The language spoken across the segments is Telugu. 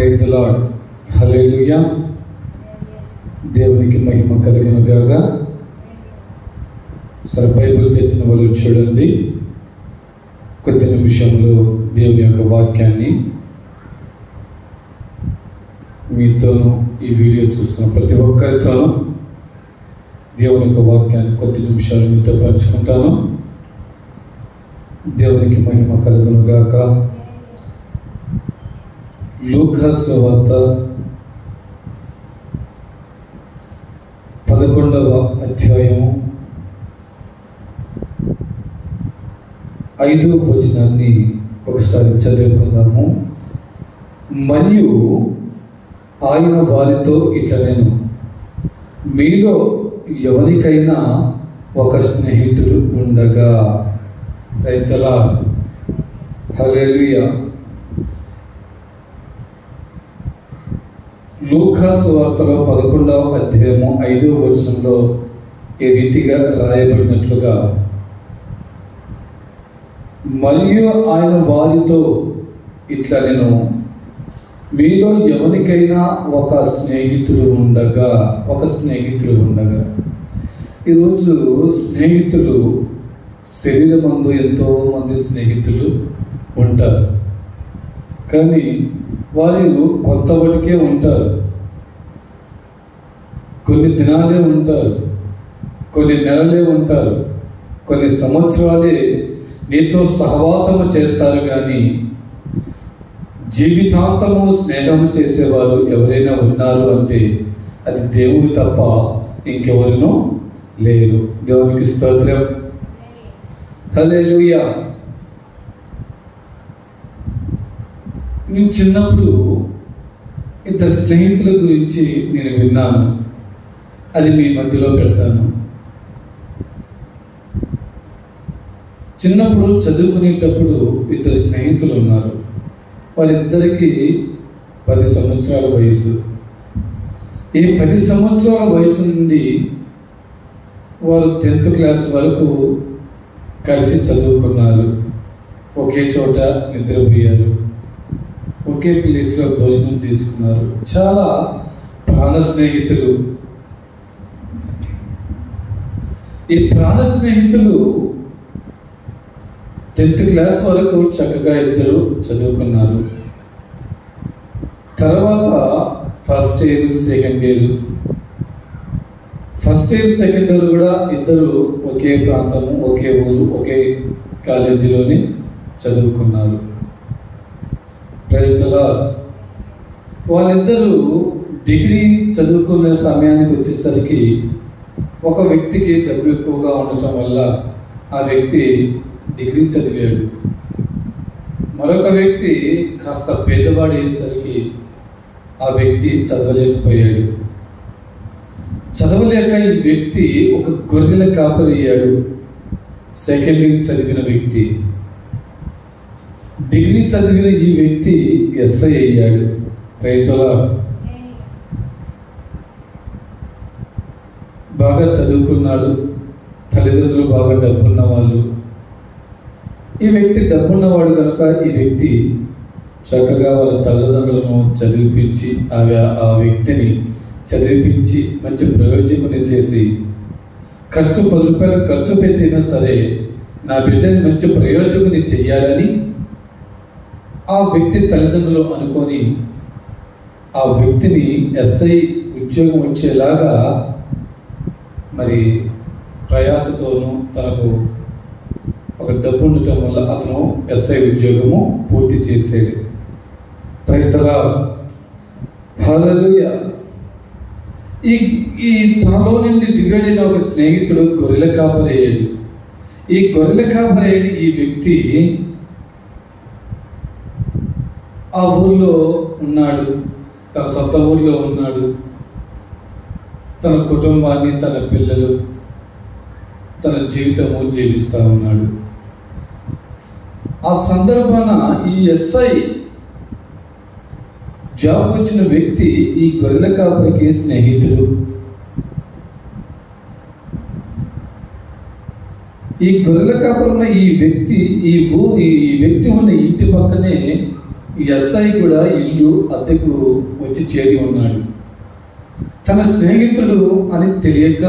Praise the Lord. హల్లెలూయా. దేవునికి మహిమ కలుగును గాక. సరే, బైబిల్ తెచ్చిన వాళ్ళు చూడండి. కొద్ది నిమిషంలో దేవుని యొక్క వాక్యాన్ని మీతోనూ, ఈ వీడియో చూస్తున్న ప్రతి ఒక్కరితోనూ దేవుని యొక్క వాక్యాన్ని కొద్ది నిమిషాలు మీతో పంచుకుంటాను. దేవునికి మహిమ కలుగును గాక. లూకా సువార్త 11వ అధ్యాయము 5వ వచనాన్ని ఒకసారి చదువుకుందాము. మరియు ఆయన వారితో ఇట్లనెను, మీలో ఎవరికైనా ఒక స్నేహితుడు ఉండగా. Praise the Lord. హల్లెలూయా. లూకా సువార్తలో 11వ అధ్యాయము 5వ వచనంలో ఈ రీతిగా రాయబడినట్లుగా, మరియు ఆయన వారితో ఇట్లనెను, మీలో ఎవరికైనా ఒక స్నేహితుడు ఉండగా. ఈరోజు స్నేహితులు, శరీరమందు ఎంతోమంది స్నేహితులు ఉంటారు, కానీ వారు కొంతవరకే ఉంటారు. కొన్ని దినాలే ఉంటారు, కొన్ని నెలలే ఉంటారు, కొన్ని సంవత్సరాలే నీతో సహవాసము చేస్తారు. కానీ జీవితాంతము స్నేహము చేసేవారు ఎవరైనా ఉన్నారు అంటే అది దేవుడు తప్ప ఇంకెవరినో లేరు. దేవునికి స్తోత్రం. హల్లెలూయా. నేను చిన్నప్పుడు ఇద్దరు స్నేహితుల గురించి నేను విన్నాను. అది మీ మధ్యలో పెడతాను. చిన్నప్పుడు చదువుకునేటప్పుడు ఇద్దరు స్నేహితులు ఉన్నారు. వాళ్ళిద్దరికీ 10 సంవత్సరాల వయసు. ఈ 10 సంవత్సరాల వయసు నుండి వారు 10th క్లాస్ వరకు కలిసి చదువుకున్నారు. ఒకే చోట నిద్రపోయారు, ఒకే ప్లేట్లో భోజనం తీసుకున్నారు. చాలా ప్రాణ స్నేహితులు. ఈ ప్రాణ స్నేహితులు 10th క్లాస్ వరకు చక్కగా ఇద్దరు చదువుకున్నారు. తర్వాత ఫస్ట్ ఇయర్, సెకండ్ ఇయర్ కూడా ఇద్దరు ఒకే ప్రాంతము, ఒకే ఊరు, ఒకే కాలేజీలోనే చదువుకున్నారు. Praise the lord. వాళ్ళిద్దరూ డిగ్రీ చదువుకునే సమయానికి వచ్చేసరికి ఒక వ్యక్తికి డబ్బు ఎక్కువగా ఉండటం వల్ల ఆ వ్యక్తి డిగ్రీ చదివాడు. మరొక వ్యక్తి కాస్త పేదవాడు అయ్యేసరికి ఆ వ్యక్తి చదవలేకపోయాడు. చదవలేక ఈ వ్యక్తి ఒక గొర్రెల కాపరి అయ్యాడు. సెకండ్ ఇయర్ చదివిన వ్యక్తి. డిగ్రీ చదివిన ఈ వ్యక్తి ఎస్ఐ అయ్యాడు. Praise the lord. బాగా చదువుకున్నాడు. తల్లిదండ్రులు బాగా డబ్బున్న వాళ్ళు. ఈ వ్యక్తి డబ్బున్నవాడు కనుక ఈ వ్యక్తి చక్కగా వాళ్ళ తల్లిదండ్రులను చదివిపించి ఆ వ్యక్తిని చదివిపించి మంచి ప్రయోజకుని చేసి, ఖర్చు 10 రూపాయలు ఖర్చు పెట్టినా సరే నా బిడ్డని మంచి ప్రయోజకుని చెయ్యాలని ఆ వ్యక్తి తల్లిదండ్రులు అనుకొని ఆ వ్యక్తిని ఎస్ఐ ఉద్యోగం వచ్చేలాగా మరి ప్రయాసతోనూ తనకు ఒక డబ్బు ఉండటం వల్ల అతను ఎస్ఐ ఉద్యోగము పూర్తి చేసాడు. Praise the Lord. హల్లెలూయా. ఈ తనలో నుండి డివైడ్ అయిన ఒక స్నేహితుడు గొర్రెల కాపరి అయ్యాడు. ఈ గొర్రెల కాపరి అయిన ఈ వ్యక్తి ఆ ఊర్లో ఉన్నాడు, తన సొంత ఊర్లో ఉన్నాడు. తన కుటుంబాన్ని, తన పిల్లలు, తన జీవితము జీవిస్తూ ఉన్నాడు. ఆ సందర్భాన ఈ ఎస్ఐ జాబ్ వచ్చిన వ్యక్తి ఈ గొర్రెల కాపరికి స్నేహితుడు. ఈ గొర్రెల కాపరున్న ఈ వ్యక్తి ఉన్న ఇంటి పక్కనే ఈ ఎస్ఐ కూడా ఇల్లు అద్దెకు వచ్చి చేరి ఉన్నాడు. తన స్నేహితుడు అని తెలియక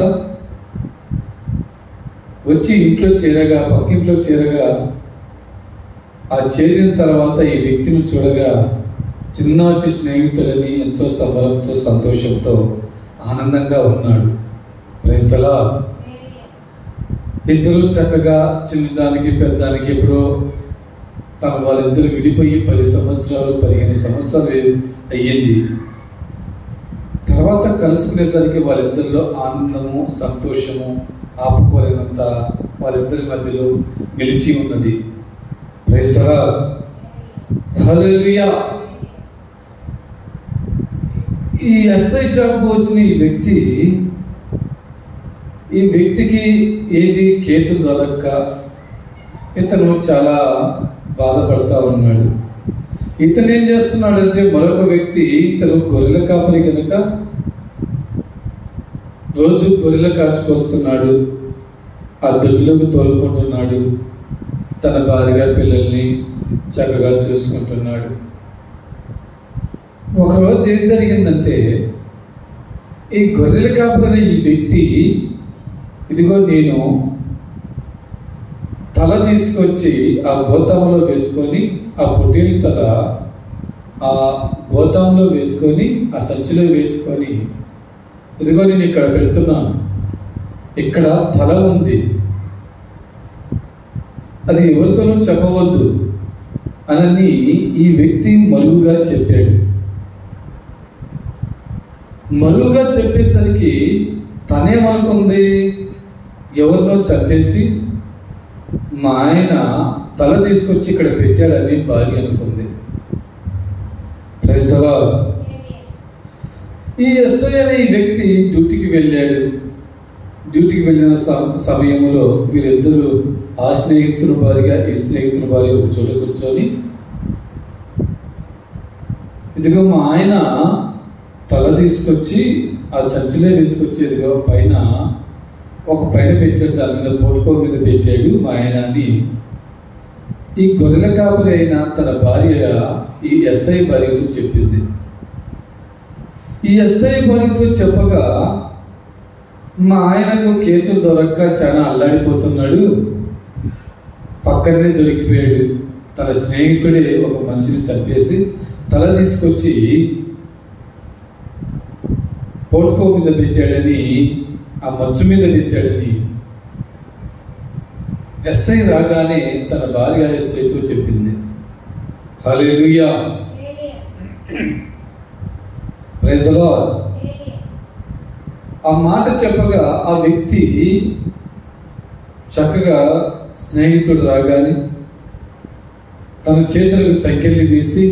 వచ్చి ఇంట్లో చేరగా, పక్కింట్లో చేరగా, ఆ చేరిన తర్వాత ఈ వ్యక్తిని చూడగా చిన్నాచి స్నేహితులని ఎంతో సంబరంతో సంతోషంతో ఆనందంగా ఉన్నాడు. Praise the lord. ఇద్దరు చక్కగా చిన్నదానికి పెద్దానికి ఎప్పుడో వాళ్ళిద్దరు విడిపోయి 10 సంవత్సరాలు 15 సంవత్సరాలు అయ్యింది. తర్వాత కలుసుకునేసరికి వాళ్ళిద్దరిలో ఆనందము సంతోషము ఆపుకోలేనంత వాళ్ళిద్దరి మధ్యలో నిలిచి ఉన్నది. Praise the Lord. హల్లెలూయా. ఈ ఎస్ఐ జాబ్ వచ్చిన ఈ వ్యక్తికి ఏది కేసు దొరక్క ఇతను చాలా బాధపడతా ఉన్నాడు. ఇతను ఏం చేస్తున్నాడంటే, మరొక వ్యక్తి ఇతను గొర్రెల కాపరి కనుక రోజు గొర్రెల కాచుకొస్తున్నాడు, ఆ దొడ్లోకి తోలుకుంటున్నాడు, తన భార్య పిల్లల్ని చక్కగా చూసుకుంటున్నాడు. ఒకరోజు ఏం జరిగిందంటే, ఈ గొర్రెల కాపరి ఈ వ్యక్తి, ఇదిగో నేను తల తీసుకొచ్చి ఆ గోతాంలో వేసుకొని, ఆ పొట్టేలి తల ఆ గోతాంలో వేసుకొని, ఆ సంచిలో వేసుకొని, ఇదిగో నేను ఇక్కడ పెడుతున్నాను, ఇక్కడ తల ఉంది, అది ఎవరితోనూ చెప్పవద్దు అని ఈ వ్యక్తి మరువుగా చెప్పాడు. మరువుగా చెప్పేసరికి తనేమనుకుంది, ఎవరినో చంపేసి మా ఆయన తల తీసుకొచ్చి ఇక్కడ పెట్టాడని భార్య అనుకుంది. Praise the lord. ఈ ఎస్ఐ అనే ఈ వ్యక్తి డ్యూటీకి వెళ్ళాడు. డ్యూటీకి వెళ్ళిన సమయంలో వీరిద్దరూ, ఆ స్నేహితుని భార్య ఈ స్నేహితుని భార్య ఒక చోట కూర్చొని, ఇదిగో మా ఆయన తల తీసుకొచ్చి ఆ సంచిలో వేసుకొచ్చేదిగో పైన పెట్టాడు, దాని మీద పోటుకో మీద పెట్టాడు మా ఆయన అని ఈ గొర్రెల కాపరి అయిన తన భార్య ఈ ఎస్ఐ భార్యతో చెప్పింది. ఈ ఎస్ఐ భార్యతో చెప్పగా, మా ఆయనకు కేసులు దొరక్క చాలా అల్లాడిపోతున్నాడు, పక్కనే దొరికిపోయాడు, తన స్నేహితుడే ఒక మనిషిని చంపేసి తల తీసుకొచ్చి పోటుకో మీద పెట్టాడని, ఆ మచ్చు మీద పెట్టాడని ఎస్ఐ రాగానే తన భార్య ఎస్ఐతో చెప్పింది. హల్లెలూయా. Praise the Lord. ఆ మాట చెప్పగా ఆ వ్యక్తి చక్కగా స్నేహితుడు రాగానే తన చేతులకు సంఖ్యలు వేసి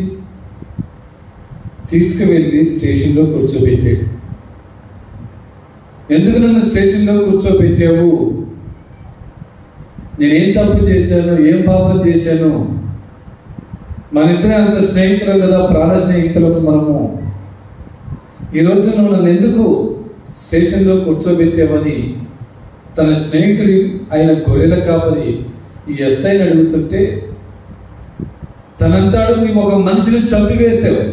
తీసుకువెళ్ళి స్టేషన్లో కూర్చోబెట్టాడు. ఎందుకు నన్ను స్టేషన్లో కూర్చోబెట్టావు? నేనేం తప్పు చేశాను, ఏం పాపం చేశాను? మన ఇద్దరే అంత స్నేహితులం కదా, ప్రాణ స్నేహితులకు మనము. ఈరోజు నువ్వు నన్ను ఎందుకు స్టేషన్లో కూర్చోబెట్టావని తన స్నేహితుడి ఆయన గొర్రెల కాపరి ఈ ఎస్ఐని అడుగుతుంటే, తనంటాడు, నువ్వు ఒక మనిషిని చంపివేశావు,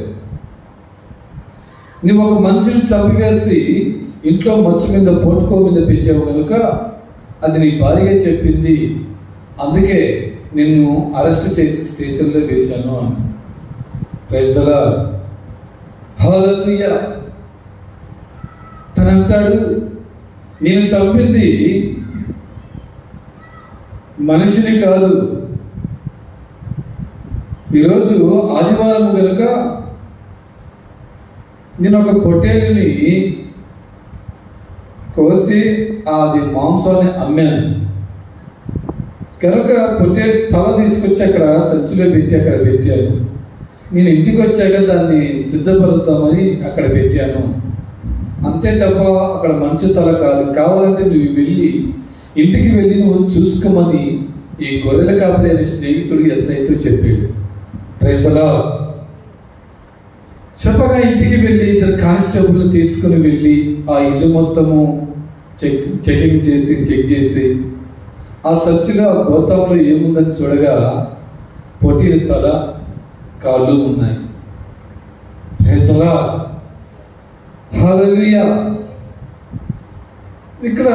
నువ్వు ఒక మనిషిని చంపివేసి ఇంట్లో మచ్చు మీద పోటుకో మీద పెట్టావు కనుక అది నీ భార్య చెప్పింది, అందుకే నిన్ను అరెస్ట్ చేసి స్టేషన్లో వేశాను అని. Praise the Lord. హల్లెలూయా. తనంటాడు, నేను చంపింది మనిషిని కాదు, ఈరోజు ఆదివారం కనుక నేను ఒక పొట్టేలుని కోసి అది మాంసాన్ని అమ్మాను కనుక పొట్టేలు తల తీసుకొచ్చి అక్కడ సంచిలో పెట్టి అక్కడ పెట్టాను. నేను ఇంటికి వచ్చాక దాన్ని సిద్ధపరుస్తామని అక్కడ పెట్టాను, అంతే తప్ప అక్కడ మంచి తల కాదు. కావాలంటే నువ్వు వెళ్ళి ఇంటికి వెళ్ళి నువ్వు చూసుకోమని ఈ గొర్రెల కాపరి అనే స్నేహితుడు ఎస్ఐతో చెప్పాడు. Praise the lord. చెప్పగా ఇంటికి వెళ్ళి ఇద్దరు కానిస్టేబుల్ తీసుకుని వెళ్ళి ఆ ఇల్లు మొత్తము చెక్ చేసి ఆ సంచిలో ఆ గోతంలో ఏముందని చూడగా పొట్టిన తల, కాళ్ళు ఉన్నాయి. Praise the Lord. హల్లెలూయా. ఇక్కడ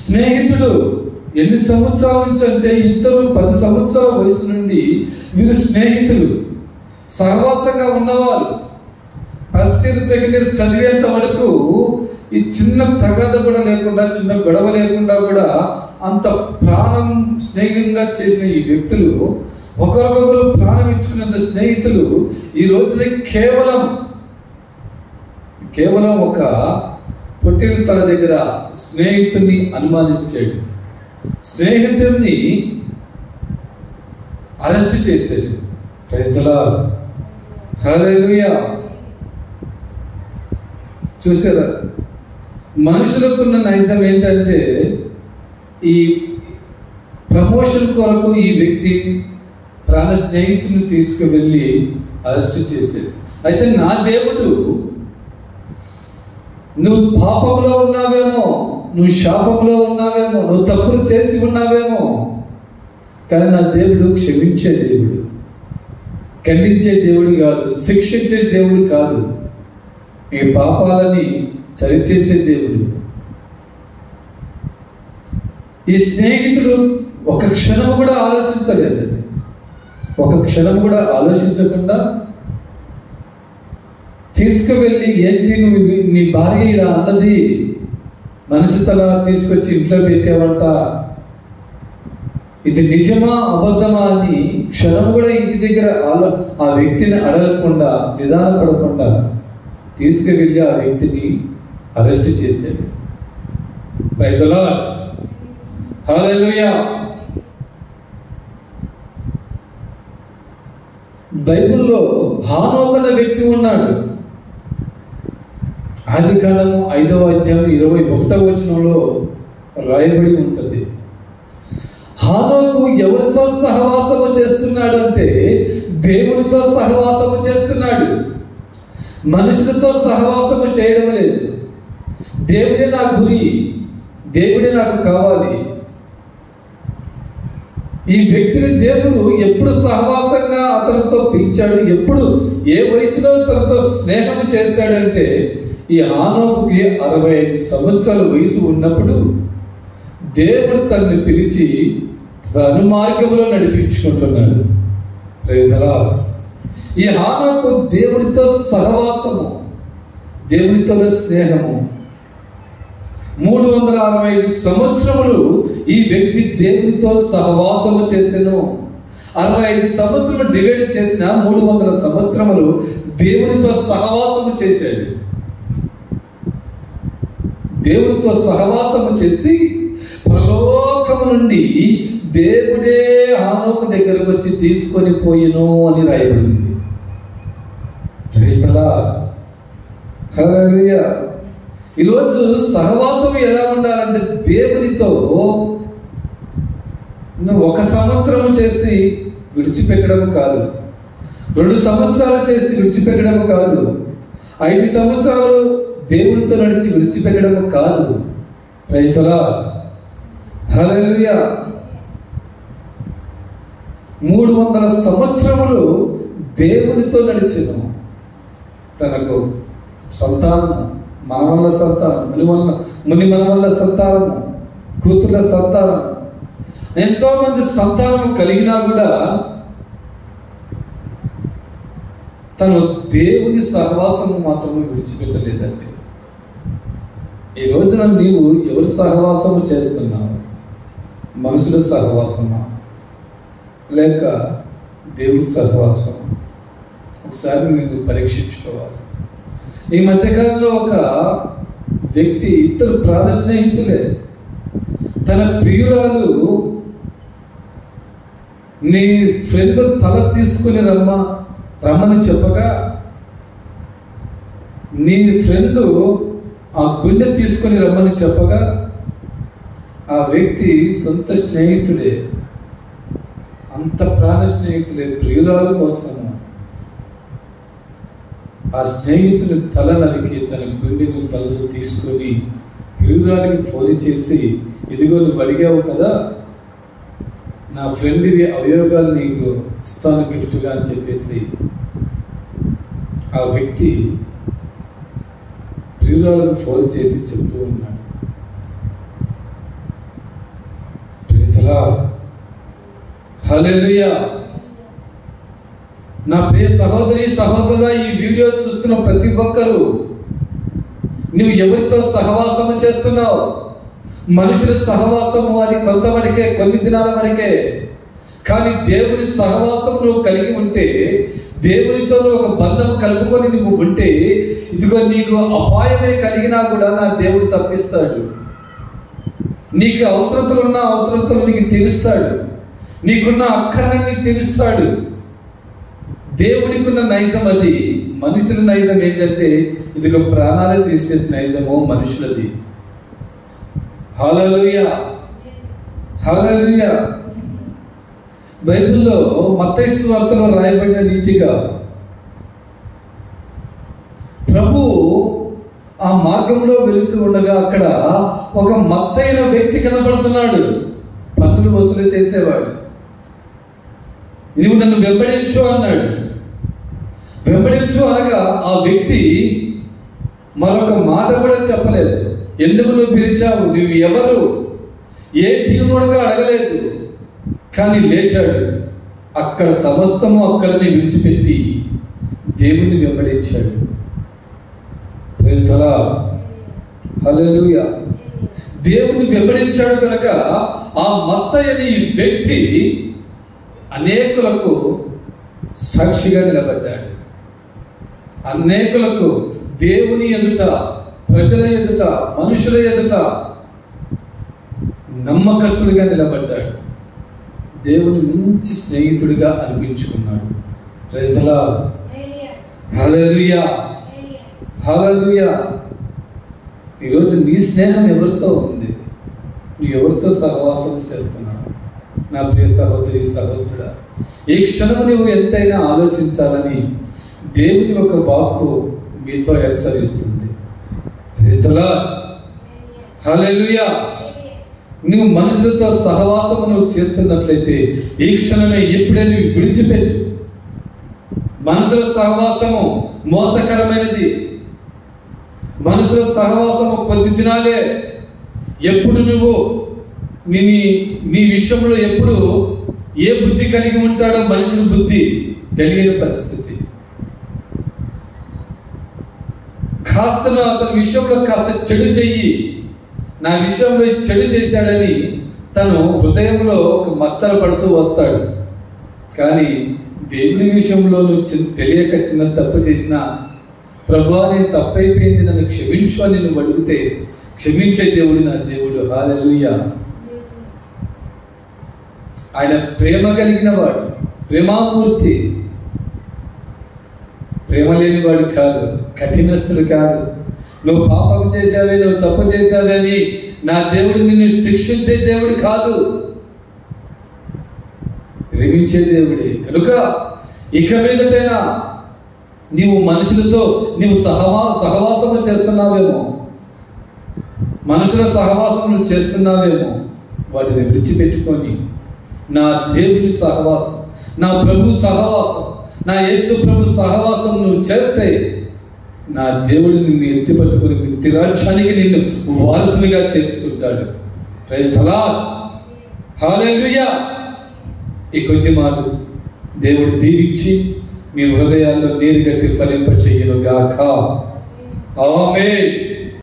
స్నేహితుడు ఎన్ని సంవత్సరాల నుంచి అంటే ఇద్దరు 10 సంవత్సరాల వయసు నుండి వీరు స్నేహితులు, సహవాసంగా ఉన్నవారు. ఫస్ట్ ఇయర్ సెకండ్ ఇయర్ చదివేంత వరకు ఈ చిన్న తగాద కూడా లేకుండా, చిన్న గొడవ లేకుండా కూడా అంత ప్రాణం స్నేహంగా చేసిన ఈ వ్యక్తులు, ఒకరికొకరు ప్రాణం ఇచ్చుకున్నంత స్నేహితులు ఈ రోజున కేవలం ఒక పొట్టేలు తల దగ్గర స్నేహితుడిని అనుమానించాడు, స్నేహితుడిని అరెస్ట్ చేశాడు. Praise the Lord. హల్లెలూయా. చూసారా, మనుషులకున్న నైజం ఏంటంటే ఈ ప్రమోషన్ కొరకు ఈ వ్యక్తి ప్రాణ స్నేహితుడిని తీసుకువెళ్ళి అరెస్ట్ చేశాడు. అయితే నా దేవుడు, నువ్వు పాపంలో ఉన్నావేమో, నువ్వు శాపంలో ఉన్నావేమో, నువ్వు తప్పులు చేసి ఉన్నావేమో, కానీ నా దేవుడు క్షమించే దేవుడు, ఖండించే దేవుడు కాదు, శిక్షించే దేవుడు కాదు, ఈ పాపాలని సరిచేసే దేవుడు. ఈ స్నేహితుడు ఒక క్షణం కూడా ఆలోచించలేదండి. ఒక క్షణం కూడా ఆలోచించకుండా తీసుకువెళ్ళి, ఏంటి నువ్వు నీ భార్య ఇలా అన్నది, మనిషి తల తీసుకొచ్చి ఇంట్లో పెట్టావంట, ఇది నిజమా అబద్ధమా అని క్షణం కూడా ఇంటి దగ్గర ఆ వ్యక్తిని అడగకుండా, నిదానపడకుండా తీసుకువెళ్ళి ఆ వ్యక్తిని అరెస్ట్ చేశాడు. Praise the Lord. హల్లెలూయా. బైబిల్లో హానోకు అనే వ్యక్తి ఉన్నాడు. ఆదికాండము 5వ అధ్యాయం 21వ వచనంలో రాయబడి ఉంటుంది. హానోకు ఎవరితో సహవాసము చేస్తున్నాడు అంటే దేవునితో సహవాసము చేస్తున్నాడు. మనుషులతో సహవాసము చేయడం లేదు. దేవుడే నా గురి, దేవుడే నాకు కావాలి. ఈ వ్యక్తిని దేవుడు ఎప్పుడు సహవాసంగా అతనితో పిలిచాడు, ఎప్పుడు ఏ వయసులో తనతో స్నేహం చేశాడంటే ఈ హానోకుకి 65 సంవత్సరాల వయసు ఉన్నప్పుడు దేవుడు తనని పిలిచి తన మార్గంలో నడిపించుకుంటున్నాడు. Praise the lord. ఈ హానోకు దేవుడితో సహవాసము, దేవుడితో స్నేహము, 365 సంవత్సరములు ఈ వ్యక్తి దేవునితో సహవాసము చేసెను. 65 సంవత్సరములు డివైడ్ చేసిన 300 సంవత్సరములు దేవునితో సహవాసము చేశాడు. దేవునితో సహవాసము చేసి పరలోకము నుండి దేవుడే హానోకు దగ్గరకు వచ్చి తీసుకొని పోయిను అని రాయబడింది. Praise the Lord. హల్లెలూయా. ఈరోజు సహవాసం ఎలా ఉండాలంటే దేవునితో నువ్వు 1 సంవత్సరం చేసి విడిచిపెట్టడం కాదు, 2 సంవత్సరాలు చేసి విడిచిపెట్టడం కాదు, 5 సంవత్సరాలు దేవునితో నడిచి విడిచిపెట్టడం కాదు. Praise the Lord. హల్లెలూయా. 300 సంవత్సరములు దేవునితో నడిచెను. తనకు సంతానము, మనవల్ల సంతానం, ముని మనవల్ల సంతానము, కూతుర్ల సంతానం, ఎంతో మంది సంతానం కలిగినా కూడా తను దేవుని సహవాసము మాత్రమే విడిచిపెట్టలేదండి. ఈ రోజున నీవు ఎవరి సహవాసము చేస్తున్నావు? మనుషుల సహవాసమా లేక దేవుని సహవాసమా? ఒకసారి నేను పరీక్షించుకోవాలి. ఈ మధ్యకాలంలో ఒక వ్యక్తి, ఇద్దరు ప్రాణ స్నేహితులే, తన ప్రియురాలు నీ ఫ్రెండ్ తల తీసుకుని రమ్మని చెప్పగా నీ ఫ్రెండ్ ఆ గుండె తీసుకొని రమ్మని చెప్పగా ఆ వ్యక్తి సొంత స్నేహితుడే, అంత ప్రాణ స్నేహితులే, ప్రియురాల కోసం ఆ స్నేహితుని తల నరికి తన గుండెను తలను తీసుకొని ప్రియురాలికి ఫోన్ చేసి, ఇదిగో నువ్వు అడిగావు కదా, నా ఫ్రెండ్ ఇవి అవయోగాలు నీకు ఇస్తాను గిఫ్ట్గా అని చెప్పేసి ఆ వ్యక్తి ప్రియురాలకు ఫోన్ చేసి చెప్తూ ఉన్నాడు. హల్లెలూయా. నా ప్రియ సహోదరి సహోదరుడా, ఈ వీడియో చూస్తున్న ప్రతి ఒక్కరూ నువ్వు ఎవరితో సహవాసము చేస్తున్నావు? మనుషుల సహవాసము అది కొంతవరకే, కొన్ని దినాల వరకే. కానీ దేవుని సహవాసం నువ్వు కలిగి ఉంటే, దేవునితో ఒక బంధం కలుపుకొని నువ్వు ఉంటే, ఇదిగో నీకు అపాయమే కలిగినా కూడా నా దేవుడు తప్పిస్తాడు. నీకు అవసరతలున్న అవసరతలు నీకు తీరుస్తాడు. నీకున్న అక్కర్లన్నీ తీరుస్తాడు. దేవుడికి ఉన్న నైజం అది. మనుషుల నైజం ఏంటంటే ఇదిగో ప్రాణాలే తీసేసిన నైజము మనుషులది. హల్లెలూయా, హల్లెలూయా. బైబిల్లో మత్తయి సువార్తలో రాయబడిన రీతిగా ప్రభు ఆ మార్గంలో వెళుతూ ఉండగా అక్కడ ఒక మత్తైన వ్యక్తి కనబడుతున్నాడు. పన్నులు వసూలు చేసేవాడు. నువ్వు నన్ను వెంబడించు అన్నాడు. వెంబడించు అనగా ఆ వ్యక్తి మరొక మాట కూడా చెప్పలేదు. ఎందుకు నువ్వు పిలిచావు, నువ్వు ఎవరు, ఏ టీముడుగా అడగలేదు. కానీ లేచాడు. అక్కడ సమస్తము అక్కడని విడిచిపెట్టి దేవుణ్ణి వెంబడించాడు. ప్రైజ్ ది లార్డ్, హల్లెలూయా. దేవుణ్ణి వెంబడించాడు కనుక ఆ మత్తయి అనే వ్యక్తి అనేకులకు సాక్షిగా నిలబడ్డాడు. అనేకులకు దేవుని ఎదుట, ప్రజల ఎదుట, మనుషుల ఎదుట నమ్మకస్తుడిగా నిలబడ్డాడు. దేవుని మంచి స్నేహితుడిగా అనిపించుకున్నాడు. ప్రైజ్ ది లార్డ్, హల్లెలూయా, హల్లెలూయా. ఈరోజు నీ స్నేహం ఎవరితో ఉంది? నువ్వు ఎవరితో సహవాసం చేస్తున్నావు? నా ప్రియ సహోదరి సహోదరుడా, ఈ క్షణము నువ్వు ఎంతైనా ఆలోచించాలని దేవుని ఒక వాక్కు మీతో హెచ్చరిస్తుంది. ప్రైజ్ ది లార్డ్, హల్లెలూయా. నువ్వు మనుషులతో సహవాసము నువ్వు చేస్తున్నట్లయితే ఈ క్షణమే ఇప్పుడే నువ్వు విడిచిపెట్టు. మనుషుల సహవాసము మోసకరమైనది. మనుషుల సహవాసము కొద్ది దినాలే. ఎప్పుడు నువ్వు నీ విషయంలో ఎప్పుడు ఏ బుద్ధి కలిగి ఉంటాడో మనుషుల బుద్ధి తెలియని పరిస్థితి. కాస్త అతని విషయంలో కాస్త చెడు చెయ్యి, నా విషయంలో చెడు చేశాడని తను హృదయంలో ఒక మచ్చలు పడుతూ వస్తాడు. కానీ దేవుని విషయంలో నువ్వు తెలియక చిన్న తప్పు చేసినా, ప్రభువా నేను తప్పైపోయింది నన్ను క్షమించు అని నువ్వు అడిగితే క్షమించే దేవుడు నా దేవుడు. హల్లెలూయా. ఆయన ప్రేమ కలిగిన వాడు, ప్రేమామూర్తి. ప్రేమ లేనివాడు కాదు, కఠినస్తుడు కాదు. నువ్వు పాపం చేశావే, నువ్వు తప్పు చేశావే అని నా దేవుడు నిన్ను శిక్షించే దేవుడు కాదు, ప్రేమించే దేవుడే. కనుక ఇక మీదటైనా నీవు మనుషులతో నీవు సహవాసము చేస్తున్నావేమో, మనుషుల సహవాసం నువ్వు చేస్తున్నావేమో, వాటిని విడిచిపెట్టుకొని నా దేవుని సహవాసం, నా ప్రభు సహవాసం, నా యేసు ప్రభు సహవాసం నువ్వు చేస్తే నా దేవుడు నిన్ను ఎత్తిపట్టుకుని నిత్య రాజ్యానికి నిన్ను వారసునిగా చేర్చుకుంటాడు. Praise the Lord, hallelujah. ఈ కొద్ది మాటలు దేవుడు దీవించి మీ హృదయాల్లో నీరు గట్టి ఫలింప చెయ్యును గాక. ఆమేన్.